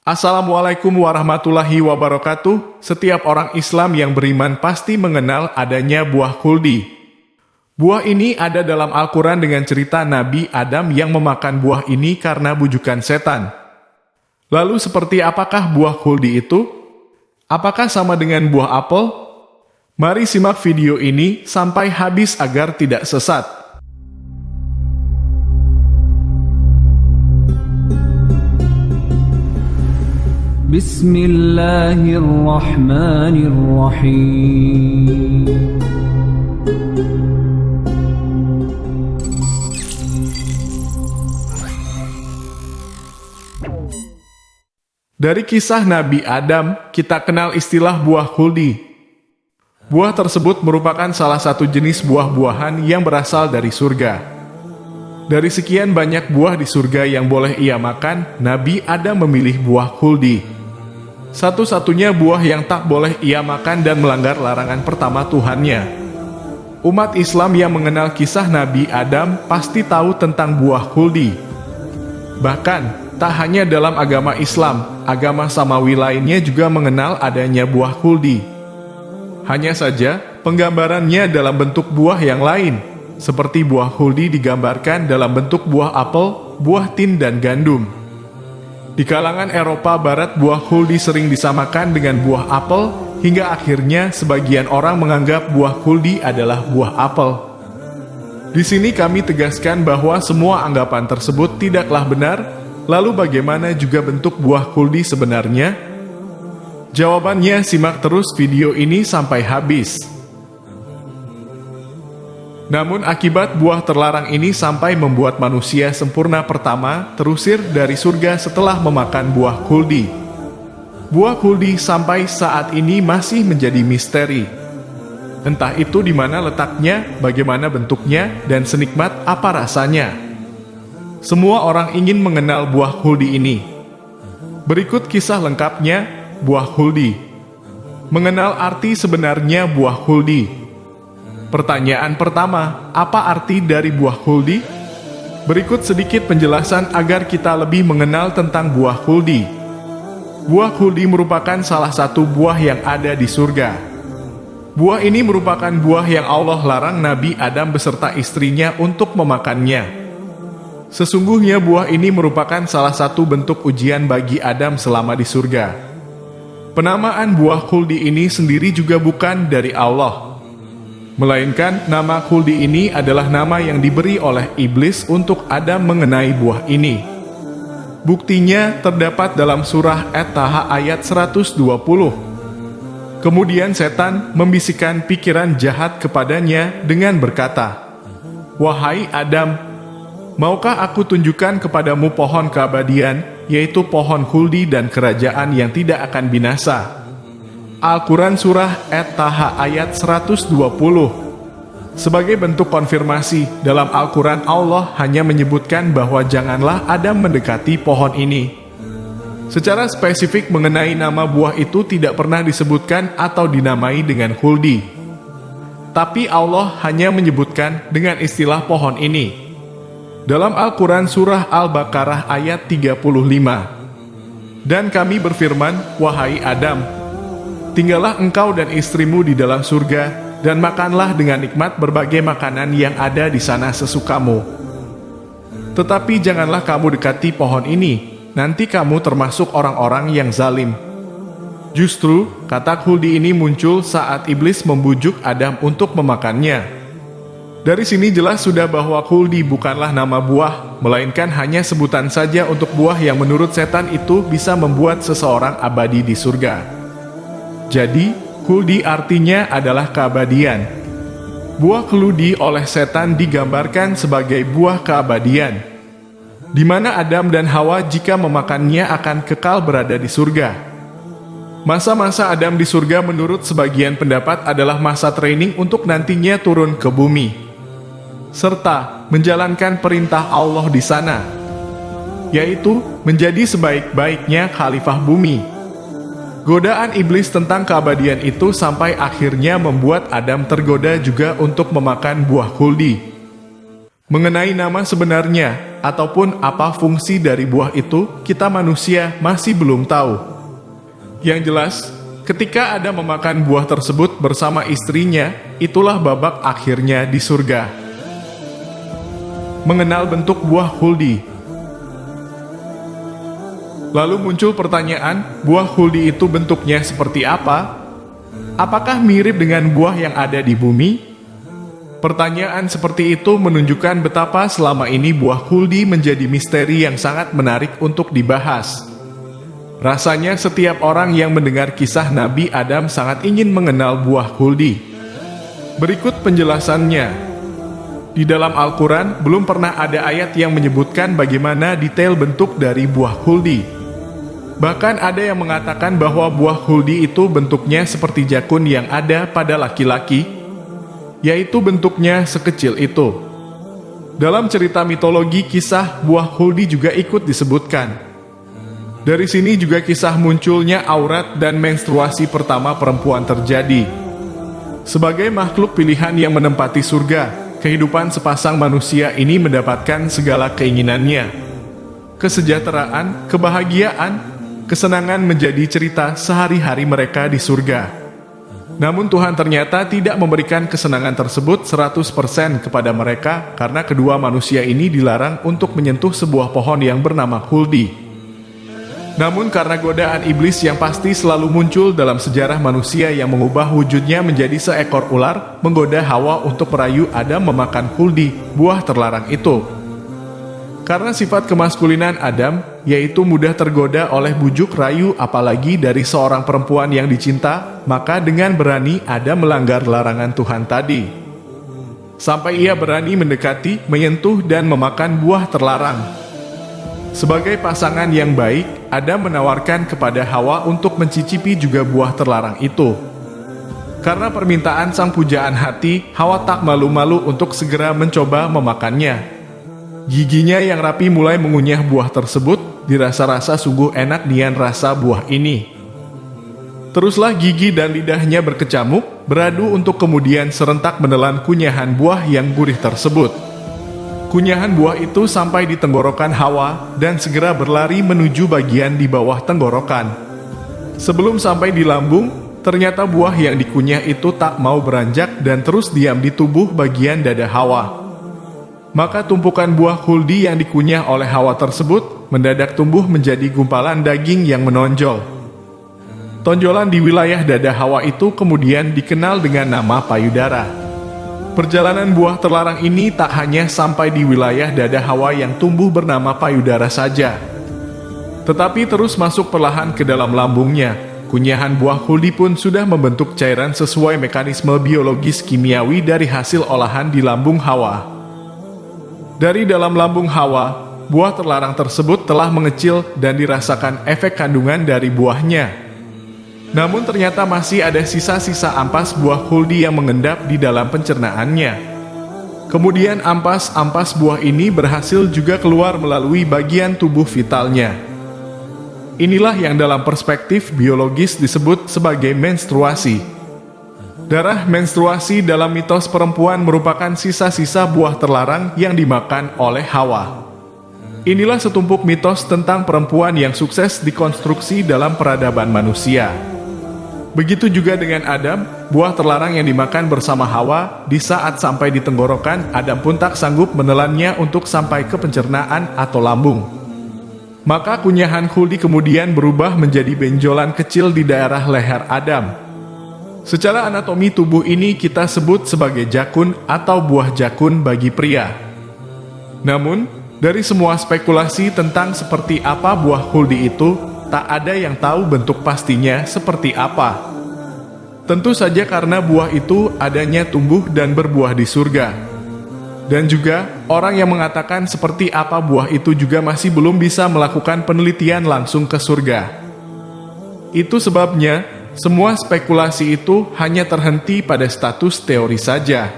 Assalamualaikum warahmatullahi wabarakatuh. Setiap orang Islam yang beriman pasti mengenal adanya buah khuldi. Buah ini ada dalam Al-Quran dengan cerita Nabi Adam yang memakan buah ini karena bujukan setan. Lalu seperti apakah buah khuldi itu? Apakah sama dengan buah apel? Mari simak video ini sampai habis agar tidak sesat. Bismillahirrahmanirrahim. Dari kisah Nabi Adam, kita kenal istilah buah khuldi. Buah tersebut merupakan salah satu jenis buah-buahan yang berasal dari surga. Dari sekian banyak buah di surga yang boleh ia makan, Nabi Adam memilih buah khuldi. Satu-satunya buah yang tak boleh ia makan dan melanggar larangan pertama Tuhannya. Umat Islam yang mengenal kisah Nabi Adam pasti tahu tentang buah khuldi. Bahkan, tak hanya dalam agama Islam, agama samawi lainnya juga mengenal adanya buah khuldi. Hanya saja, penggambarannya dalam bentuk buah yang lain, seperti buah khuldi digambarkan dalam bentuk buah apel, buah tin, dan gandum. Di kalangan Eropa Barat, buah khuldi sering disamakan dengan buah apel, hingga akhirnya sebagian orang menganggap buah khuldi adalah buah apel. Di sini kami tegaskan bahwa semua anggapan tersebut tidaklah benar. Lalu bagaimana juga bentuk buah khuldi sebenarnya? Jawabannya simak terus video ini sampai habis. Namun akibat buah terlarang ini sampai membuat manusia sempurna pertama terusir dari surga setelah memakan buah khuldi. Buah khuldi sampai saat ini masih menjadi misteri. Entah itu di mana letaknya, bagaimana bentuknya, dan senikmat apa rasanya. Semua orang ingin mengenal buah khuldi ini. Berikut kisah lengkapnya, buah khuldi. Mengenal arti sebenarnya buah khuldi. Pertanyaan pertama, apa arti dari buah khuldi? Berikut sedikit penjelasan agar kita lebih mengenal tentang buah khuldi. Buah khuldi merupakan salah satu buah yang ada di surga. Buah ini merupakan buah yang Allah larang Nabi Adam beserta istrinya untuk memakannya. Sesungguhnya buah ini merupakan salah satu bentuk ujian bagi Adam selama di surga. Penamaan buah khuldi ini sendiri juga bukan dari Allah, melainkan nama khuldi ini adalah nama yang diberi oleh iblis untuk Adam mengenai buah ini. Buktinya terdapat dalam surah At-Taha ayat 120. Kemudian setan membisikkan pikiran jahat kepadanya dengan berkata, "Wahai Adam, maukah aku tunjukkan kepadamu pohon keabadian, yaitu pohon khuldi dan kerajaan yang tidak akan binasa?" Al-Quran Surah At-Taha ayat 120. Sebagai bentuk konfirmasi, dalam Al-Quran Allah hanya menyebutkan bahwa janganlah Adam mendekati pohon ini. Secara spesifik mengenai nama buah itu tidak pernah disebutkan atau dinamai dengan khuldi. Tapi Allah hanya menyebutkan dengan istilah pohon ini. Dalam Al-Quran Surah Al-Baqarah ayat 35. Dan kami berfirman, "Wahai Adam, tinggallah engkau dan istrimu di dalam surga, dan makanlah dengan nikmat berbagai makanan yang ada di sana sesukamu. Tetapi janganlah kamu dekati pohon ini, nanti kamu termasuk orang-orang yang zalim." Justru, kata khuldi ini muncul saat iblis membujuk Adam untuk memakannya. Dari sini jelas sudah bahwa khuldi bukanlah nama buah, melainkan hanya sebutan saja untuk buah yang menurut setan itu bisa membuat seseorang abadi di surga. Jadi, khuldi artinya adalah keabadian. Buah khuldi oleh setan digambarkan sebagai buah keabadian, di mana Adam dan Hawa jika memakannya akan kekal berada di surga. Masa-masa Adam di surga menurut sebagian pendapat adalah masa training untuk nantinya turun ke bumi, serta menjalankan perintah Allah di sana, yaitu menjadi sebaik-baiknya khalifah bumi. Godaan iblis tentang keabadian itu sampai akhirnya membuat Adam tergoda juga untuk memakan buah khuldi. Mengenai nama sebenarnya, ataupun apa fungsi dari buah itu, kita manusia masih belum tahu. Yang jelas, ketika Adam memakan buah tersebut bersama istrinya, itulah babak akhirnya di surga. Mengenal bentuk buah huldi. Lalu muncul pertanyaan, buah huldi itu bentuknya seperti apa? Apakah mirip dengan buah yang ada di bumi? Pertanyaan seperti itu menunjukkan betapa selama ini buah huldi menjadi misteri yang sangat menarik untuk dibahas. Rasanya setiap orang yang mendengar kisah Nabi Adam sangat ingin mengenal buah huldi. Berikut penjelasannya. Di dalam Al-Quran belum pernah ada ayat yang menyebutkan bagaimana detail bentuk dari buah huldi. Bahkan ada yang mengatakan bahwa buah huldi itu bentuknya seperti jakun yang ada pada laki-laki, yaitu bentuknya sekecil itu. Dalam cerita mitologi, kisah buah huldi juga ikut disebutkan. Dari sini juga kisah munculnya aurat dan menstruasi pertama perempuan terjadi. Sebagai makhluk pilihan yang menempati surga, kehidupan sepasang manusia ini mendapatkan segala keinginannya. Kesejahteraan, kebahagiaan, kesenangan menjadi cerita sehari-hari mereka di surga. Namun Tuhan ternyata tidak memberikan kesenangan tersebut 100% kepada mereka karena kedua manusia ini dilarang untuk menyentuh sebuah pohon yang bernama huldi. Namun karena godaan iblis yang pasti selalu muncul dalam sejarah manusia yang mengubah wujudnya menjadi seekor ular, menggoda Hawa untuk merayu Adam memakan huldi, buah terlarang itu. Karena sifat kemaskulinan Adam, yaitu mudah tergoda oleh bujuk rayu apalagi dari seorang perempuan yang dicinta, maka dengan berani Adam melanggar larangan Tuhan tadi. Sampai ia berani mendekati, menyentuh dan memakan buah terlarang. Sebagai pasangan yang baik, Adam menawarkan kepada Hawa untuk mencicipi juga buah terlarang itu. Karena permintaan sang pujaan hati, Hawa tak malu-malu untuk segera mencoba memakannya. Giginya yang rapi mulai mengunyah buah tersebut, dirasa-rasa sungguh enak nian rasa buah ini. Teruslah gigi dan lidahnya berkecamuk, beradu untuk kemudian serentak menelan kunyahan buah yang gurih tersebut. Kunyahan buah itu sampai di tenggorokan Hawa dan segera berlari menuju bagian di bawah tenggorokan. Sebelum sampai di lambung, ternyata buah yang dikunyah itu tak mau beranjak dan terus diam di tubuh bagian dada Hawa. Maka tumpukan buah huldi yang dikunyah oleh Hawa tersebut mendadak tumbuh menjadi gumpalan daging yang menonjol. Tonjolan di wilayah dada Hawa itu kemudian dikenal dengan nama payudara. Perjalanan buah terlarang ini tak hanya sampai di wilayah dada Hawa yang tumbuh bernama payudara saja, tetapi terus masuk perlahan ke dalam lambungnya. Kunyahan buah huldi pun sudah membentuk cairan sesuai mekanisme biologis kimiawi dari hasil olahan di lambung Hawa. Dari dalam lambung Hawa, buah terlarang tersebut telah mengecil dan dirasakan efek kandungan dari buahnya. Namun ternyata masih ada sisa-sisa ampas buah huldi yang mengendap di dalam pencernaannya. Kemudian ampas-ampas buah ini berhasil juga keluar melalui bagian tubuh vitalnya. Inilah yang dalam perspektif biologis disebut sebagai menstruasi. Darah menstruasi dalam mitos perempuan merupakan sisa-sisa buah terlarang yang dimakan oleh Hawa. Inilah setumpuk mitos tentang perempuan yang sukses dikonstruksi dalam peradaban manusia. Begitu juga dengan Adam, buah terlarang yang dimakan bersama Hawa, di saat sampai di tenggorokan, Adam pun tak sanggup menelannya untuk sampai ke pencernaan atau lambung. Maka kunyahan huldi kemudian berubah menjadi benjolan kecil di daerah leher Adam. Secara anatomi tubuh ini kita sebut sebagai jakun atau buah jakun bagi pria. Namun, dari semua spekulasi tentang seperti apa buah huldi itu, tak ada yang tahu bentuk pastinya seperti apa. Tentu saja karena buah itu adanya tumbuh dan berbuah di surga. Dan juga, orang yang mengatakan seperti apa buah itu juga masih belum bisa melakukan penelitian langsung ke surga. Itu sebabnya, semua spekulasi itu hanya terhenti pada status teori saja.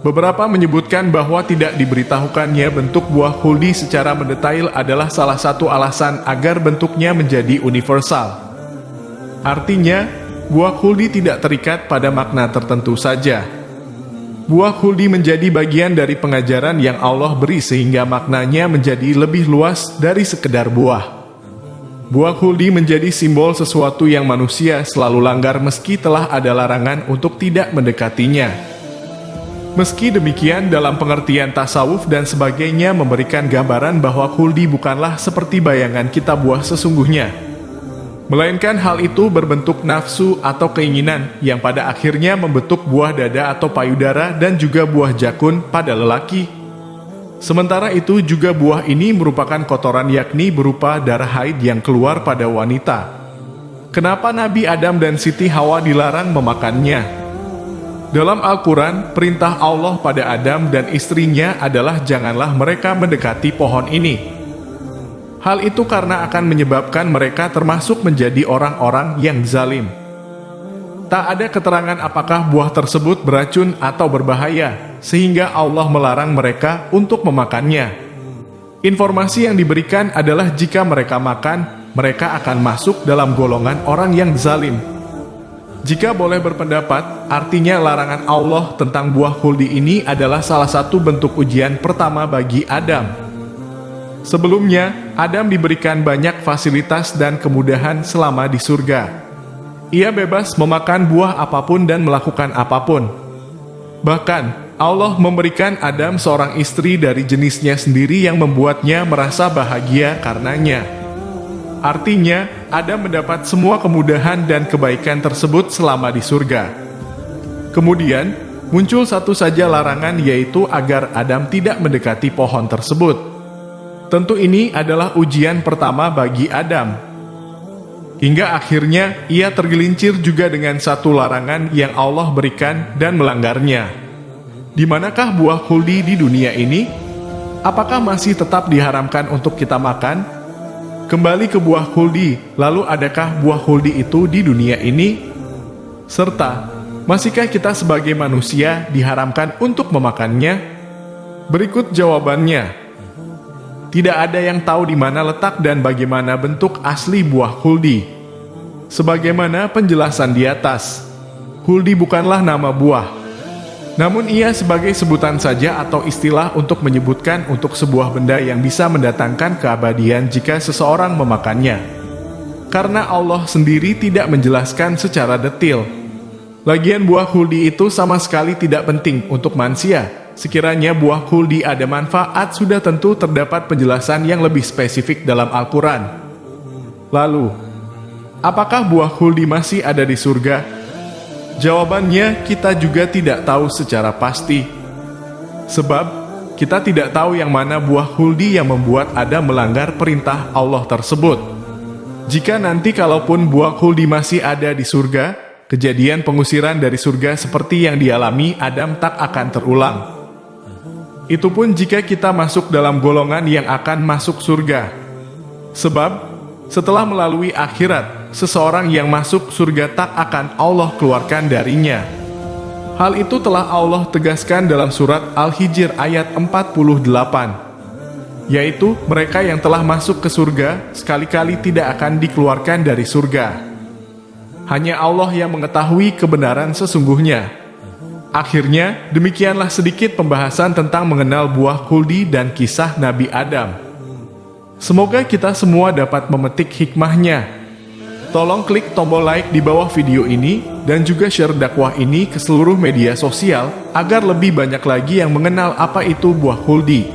Beberapa menyebutkan bahwa tidak diberitahukannya bentuk buah huldi secara mendetail adalah salah satu alasan agar bentuknya menjadi universal. Artinya, buah huldi tidak terikat pada makna tertentu saja. Buah khuldi menjadi bagian dari pengajaran yang Allah beri sehingga maknanya menjadi lebih luas dari sekedar buah. Buah khuldi menjadi simbol sesuatu yang manusia selalu langgar meski telah ada larangan untuk tidak mendekatinya. Meski demikian, dalam pengertian tasawuf dan sebagainya memberikan gambaran bahwa khuldi bukanlah seperti bayangan kita buah sesungguhnya, melainkan hal itu berbentuk nafsu atau keinginan yang pada akhirnya membentuk buah dada atau payudara dan juga buah jakun pada lelaki. Sementara itu juga buah ini merupakan kotoran yakni berupa darah haid yang keluar pada wanita. Kenapa Nabi Adam dan Siti Hawa dilarang memakannya? Dalam Al-Quran, perintah Allah pada Adam dan istrinya adalah janganlah mereka mendekati pohon ini. Hal itu karena akan menyebabkan mereka termasuk menjadi orang-orang yang zalim. Tak ada keterangan apakah buah tersebut beracun atau berbahaya, sehingga Allah melarang mereka untuk memakannya. Informasi yang diberikan adalah jika mereka makan, mereka akan masuk dalam golongan orang yang zalim. Jika boleh berpendapat, artinya larangan Allah tentang buah khuldi ini adalah salah satu bentuk ujian pertama bagi Adam. Sebelumnya, Adam diberikan banyak fasilitas dan kemudahan selama di surga. Ia bebas memakan buah apapun dan melakukan apapun. Bahkan, Allah memberikan Adam seorang istri dari jenisnya sendiri yang membuatnya merasa bahagia karenanya. Artinya, Adam mendapat semua kemudahan dan kebaikan tersebut selama di surga. Kemudian, muncul satu saja larangan yaitu agar Adam tidak mendekati pohon tersebut. Tentu ini adalah ujian pertama bagi Adam. Hingga akhirnya ia tergelincir juga dengan satu larangan yang Allah berikan dan melanggarnya. Di manakah buah khuldi di dunia ini? Apakah masih tetap diharamkan untuk kita makan? Kembali ke buah khuldi, lalu adakah buah khuldi itu di dunia ini? Serta, masihkah kita sebagai manusia diharamkan untuk memakannya? Berikut jawabannya. Tidak ada yang tahu di mana letak dan bagaimana bentuk asli buah khuldi. Sebagaimana penjelasan di atas, khuldi bukanlah nama buah. Namun ia sebagai sebutan saja atau istilah untuk menyebutkan untuk sebuah benda yang bisa mendatangkan keabadian jika seseorang memakannya. Karena Allah sendiri tidak menjelaskan secara detail. Lagian buah khuldi itu sama sekali tidak penting untuk manusia. Sekiranya buah khuldi ada manfaat, sudah tentu terdapat penjelasan yang lebih spesifik dalam Al-Quran. Lalu, apakah buah khuldi masih ada di surga? Jawabannya, kita juga tidak tahu secara pasti. Sebab, kita tidak tahu yang mana buah khuldi yang membuat Adam melanggar perintah Allah tersebut. Jika nanti kalaupun buah khuldi masih ada di surga, kejadian pengusiran dari surga seperti yang dialami Adam tak akan terulang. Itu pun jika kita masuk dalam golongan yang akan masuk surga. Sebab, setelah melalui akhirat, seseorang yang masuk surga tak akan Allah keluarkan darinya. Hal itu telah Allah tegaskan dalam surat Al-Hijr ayat 48. Yaitu, mereka yang telah masuk ke surga, sekali-kali tidak akan dikeluarkan dari surga. Hanya Allah yang mengetahui kebenaran sesungguhnya. Akhirnya, demikianlah sedikit pembahasan tentang mengenal buah khuldi dan kisah Nabi Adam. Semoga kita semua dapat memetik hikmahnya. Tolong klik tombol like di bawah video ini, dan juga share dakwah ini ke seluruh media sosial, agar lebih banyak lagi yang mengenal apa itu buah khuldi.